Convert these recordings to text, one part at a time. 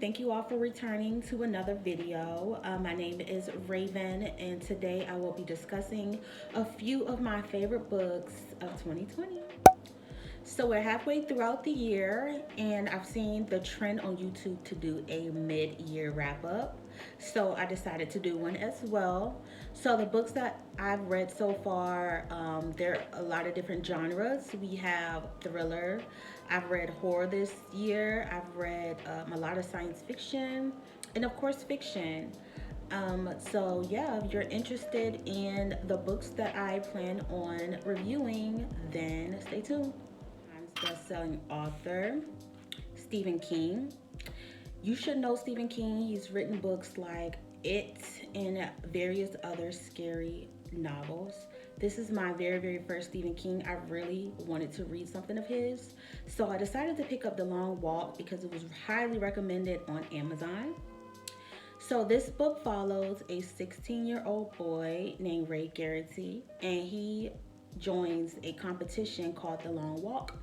thank you all for returning to another video. My name is Raven, and today I will be discussing a few of my favorite books of 2020. So we're halfway throughout the year, and I've seen the trend on YouTube to do a mid-year wrap-up. So I decided to do one as well. So the books that I've read so far, there are a lot of different genres. We have thriller. I've read horror this year. I've read a lot of science fiction, and of course fiction. So yeah, if you're interested in the books that I plan on reviewing, then stay tuned. Best-selling author Stephen King. You should know Stephen King. He's written books like It and various other scary novels. This is my very first Stephen King. I really wanted to read something of his, so I decided to pick up The Long Walk because it was highly recommended on Amazon. So this book follows a 16-year-old boy named Ray Garrity, and he joins a competition called The Long Walk,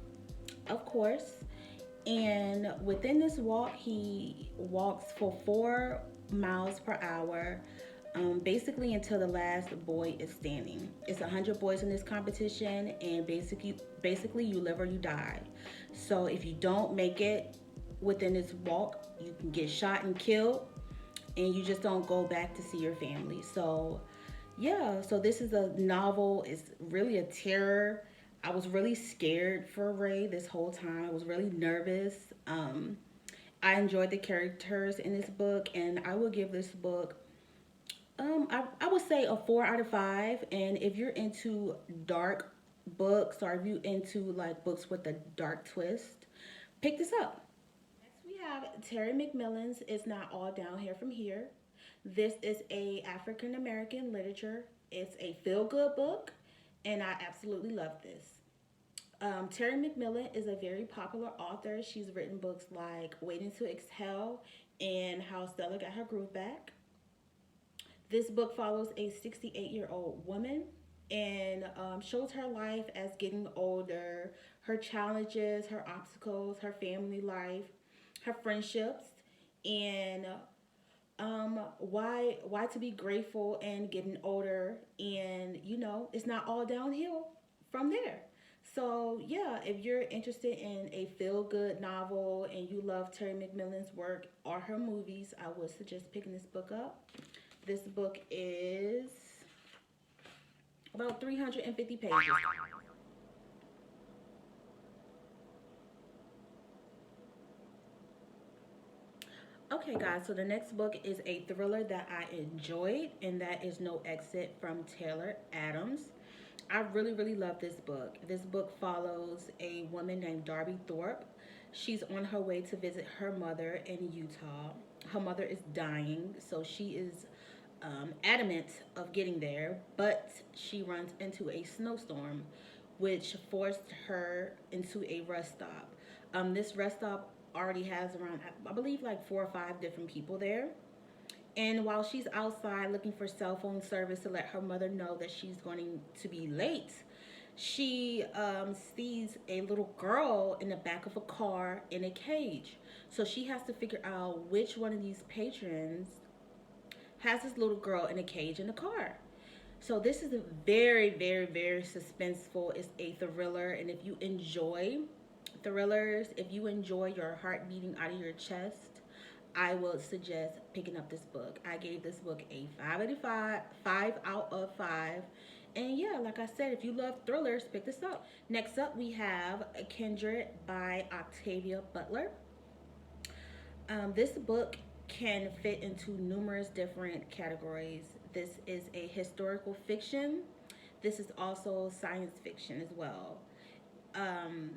of course. And within this walk, he walks for 4 miles per hour, basically until the last boy is standing. It's 100 boys in this competition, and basically you live or you die. So if you don't make it within this walk, you can get shot and killed, and you just don't go back to see your family. So yeah, so this is a novel. It's really a terror. I was really scared for Ray this whole time. I was really nervous. I enjoyed the characters in this book, and I will give this book, I would say a 4 out of 5. And if you're into dark books, or if you're into like books with a dark twist, pick this up. Next we have Terry McMillan's It's Not All Down Here From Here. This is a African American literature. It's a feel-good book, and I absolutely love this. Terry McMillan is a very popular author. She's written books like Waiting to Exhale and How Stella Got Her Groove Back. This book follows a 68-year-old woman and shows her life as getting older, her challenges, her obstacles, her family life, her friendships, and why to be grateful and getting older. And it's not all downhill from there. So yeah, if you're interested in a feel-good novel and you love Terry McMillan's work or her movies, I would suggest picking this book up. This book is about 350 pages. Okay, guys, so the next book is a thriller that I enjoyed, and that is No Exit from Taylor Adams. I really love this book. This book follows a woman named Darby Thorpe. She's on her way to visit her mother in Utah. Her mother is dying, so she is adamant of getting there, but she runs into a snowstorm, which forced her into a rest stop. This rest stop already has around, I believe, like 4 or 5 different people there. And while she's outside looking for cell phone service to let her mother know that she's going to be late, she sees a little girl in the back of a car in a cage. So she has to figure out which one of these patrons has this little girl in a cage in the car. So this is a very suspenseful. It's a thriller, and if you enjoy thrillers, if you enjoy your heart beating out of your chest, I would suggest picking up this book. I gave this book a 5 out of 5. And yeah, like I said, if you love thrillers, pick this up. Next up, we have Kindred by Octavia Butler. This book can fit into numerous different categories. This is a historical fiction. This is also science fiction as well. Um,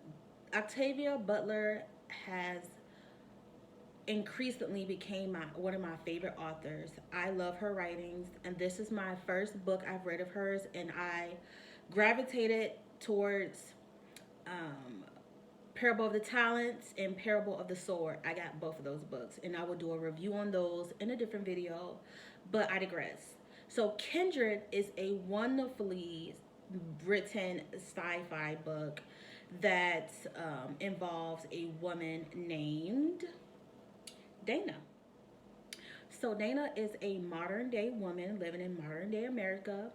Octavia Butler has increasingly became one of my favorite authors. I love her writings, and this is my first book I've read of hers, and I gravitated towards um, Parable of the Talents and Parable of the Sword. I got both of those books, and I will do a review on those in a different video, but I digress. So Kindred is a wonderfully written sci-fi book that involves a woman named Dana. So Dana is a modern day woman living in modern day America.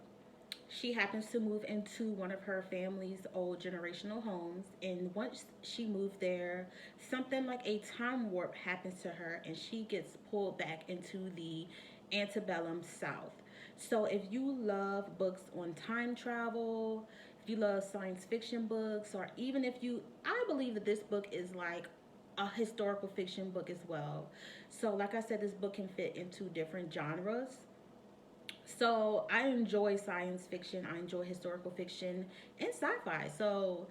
She happens to move into one of her family's old generational homes, and once she moved there, something like a time warp happens to her, and she gets pulled back into the antebellum South. So, if you love books on time travel, if you love science fiction books, or even if you, I believe that this book is like a historical fiction book as well. So, like I said, this book can fit into different genres. So I enjoy science fiction, I enjoy historical fiction and sci-fi. So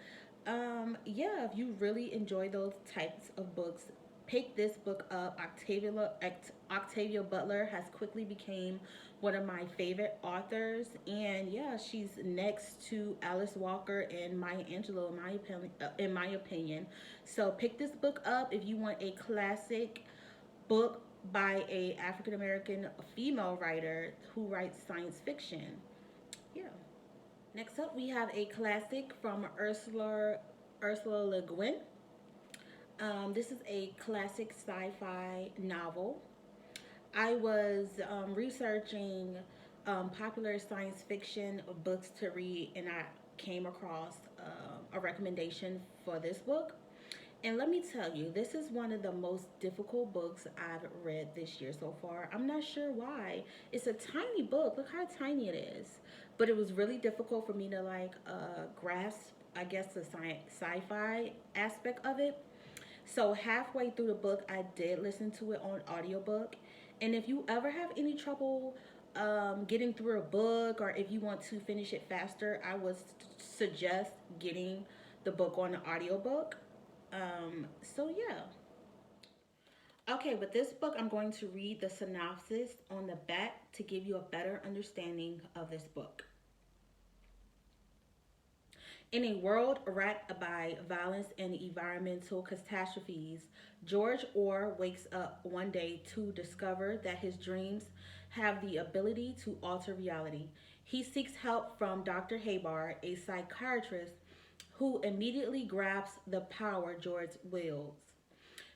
yeah, if you really enjoy those types of books, pick this book up. Octavia Butler has quickly became one of my favorite authors, and yeah, she's next to Alice Walker and Maya Angelou in my opinion. So pick this book up if you want a classic book by a African American female writer who writes science fiction. Yeah. Next up, we have a classic from Ursula Le Guin. This is a classic sci-fi novel. I was researching popular science fiction books to read, and I came across a recommendation for this book. And let me tell you, this is one of the most difficult books I've read this year so far. I'm not sure why. It's a tiny book. Look how tiny it is. But it was really difficult for me to like grasp, I guess, the sci-fi aspect of it. So halfway through the book, I did listen to it on audiobook. And if you ever have any trouble getting through a book, or if you want to finish it faster, I would suggest getting the book on the audiobook. So yeah. Okay, with this book, I'm going to read the synopsis on the back to give you a better understanding of this book. In a world racked by violence and environmental catastrophes, George Orr wakes up one day to discover that his dreams have the ability to alter reality. He seeks help from Dr. Haybar, a psychiatrist who immediately grasps the power George wields.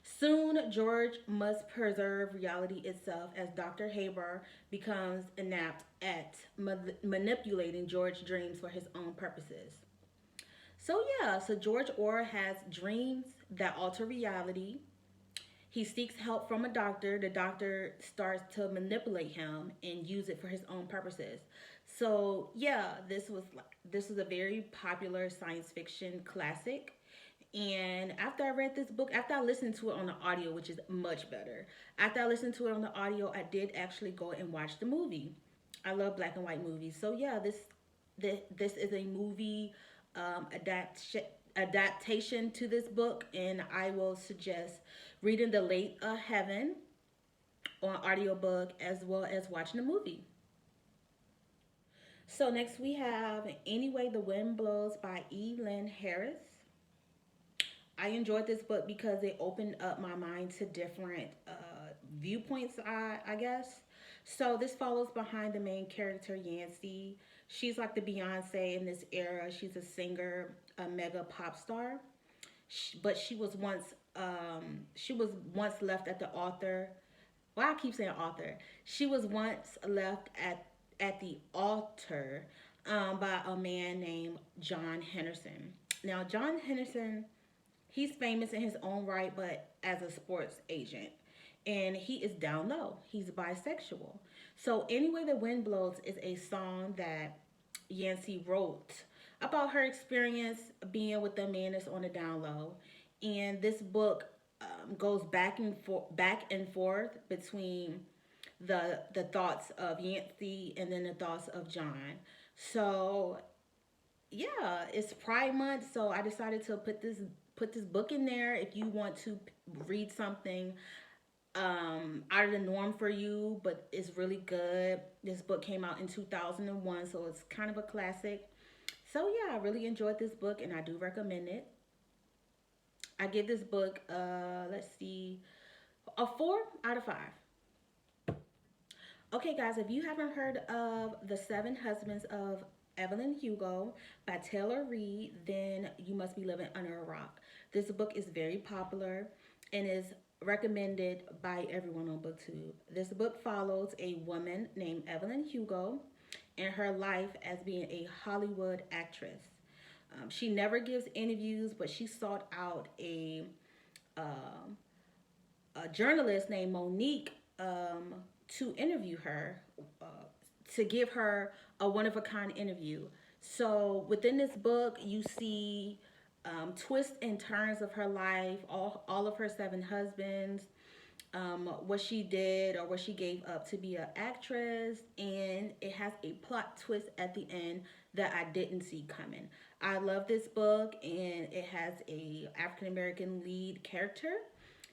Soon, George must preserve reality itself as Dr. Haber becomes inept at manipulating George's dreams for his own purposes. So, yeah, so George Orr has dreams that alter reality. He seeks help from a doctor. The doctor starts to manipulate him and use it for his own purposes. So, yeah, this was a very popular science fiction classic. And after I read this book, after I listened to it on the audio, which is much better, after I listened to it on the audio, I did actually go and watch the movie. I love black and white movies, so yeah, this is a movie adaptation to this book, and I will suggest reading The Late Heaven on audiobook as well as watching the movie. So next we have Any Way the Wind Blows by E. Lynn Harris. I enjoyed this book because it opened up my mind to different viewpoints, I guess. So this follows behind the main character, Yancy. She's like the Beyonce in this era. She's a singer, a mega pop star. But she was once left at the author. Well, I keep saying author. She was once left at the altar by a man named John Henderson. Now, John Henderson, he's famous in his own right, but as a sports agent. And he is down low. He's bisexual. So, Anyway the Wind Blows is a song that Yancy wrote about her experience being with a man that's on the down low. And this book goes back and forth between the thoughts of Yancy and then the thoughts of John. So yeah, it's Pride Month, so I decided to put this book in there. If you want to read something out of the norm for you, but it's really good. This book came out in 2001, so it's kind of a classic. So yeah, I really enjoyed this book, and I do recommend it. I give this book, let's see, a 4 out of 5. Okay, guys, if you haven't heard of The Seven Husbands of Evelyn Hugo by Taylor Reid, then you must be living under a rock. This book is very popular and is recommended by everyone on BookTube. This book follows a woman named Evelyn Hugo in her life as being a Hollywood actress. She never gives interviews, but she sought out um, a journalist named Monique to interview her, uh, to give her a one of a kind interview. So within this book, you see twists and turns of her life, all of her seven husbands, what she did or what she gave up to be an actress, and it has a plot twist at the end that I didn't see coming. I love this book, and it has a African American lead character.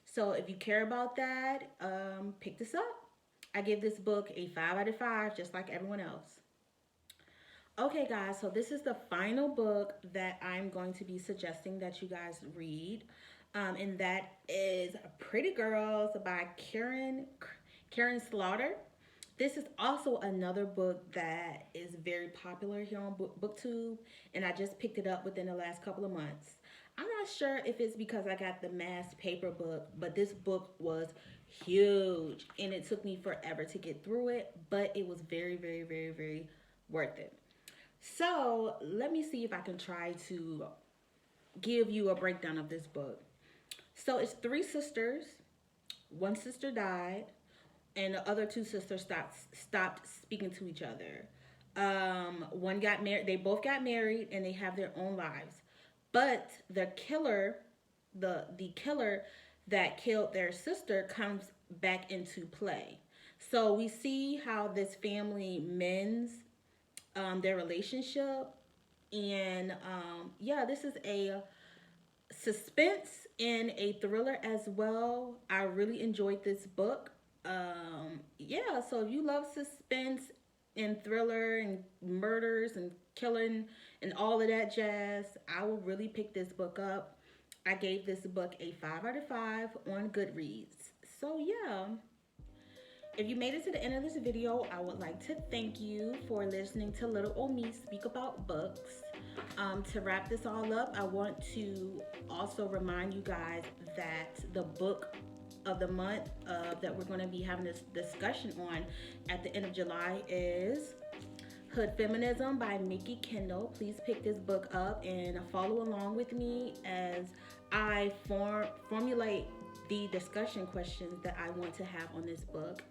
So if you care about that, pick this up. I give this book a 5 out of 5, just like everyone else. Okay, guys, so this is the final book that I'm going to be suggesting that you guys read, and that is Pretty Girls by Karen Slaughter. This is also another book that is very popular here on BookTube, and I just picked it up within the last couple of months. I'm not sure if it's because I got the mass paper book, but this book was huge, and it took me forever to get through it, but it was very, very, very, very worth it. So let me see if I can try to give you a breakdown of this book. So it's three sisters. One sister died, and the other two sisters stopped speaking to each other. One got married. They both got married, and they have their own lives. But the killer that killed their sister, comes back into play. So we see how this family mends their relationship. And yeah, this is a suspense and a thriller as well. I really enjoyed this book. Yeah, so if you love suspense and thriller and murders and killing and all of that jazz, I will really pick this book up. I gave this book a 5 out of 5 on Goodreads. So yeah, if you made it to the end of this video, I would like to thank you for listening to little old me speak about books. To wrap this all up, I want to also remind you guys that the book of the month that we're going to be having this discussion on at the end of July is Hood Feminism by Mickey Kendall. Please pick this book up and follow along with me as I formulate the discussion questions that I want to have on this book.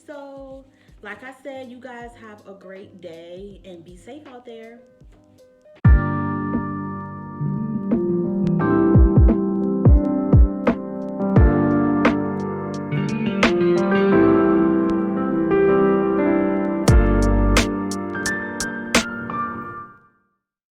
So, like I said, you guys have a great day and be safe out there.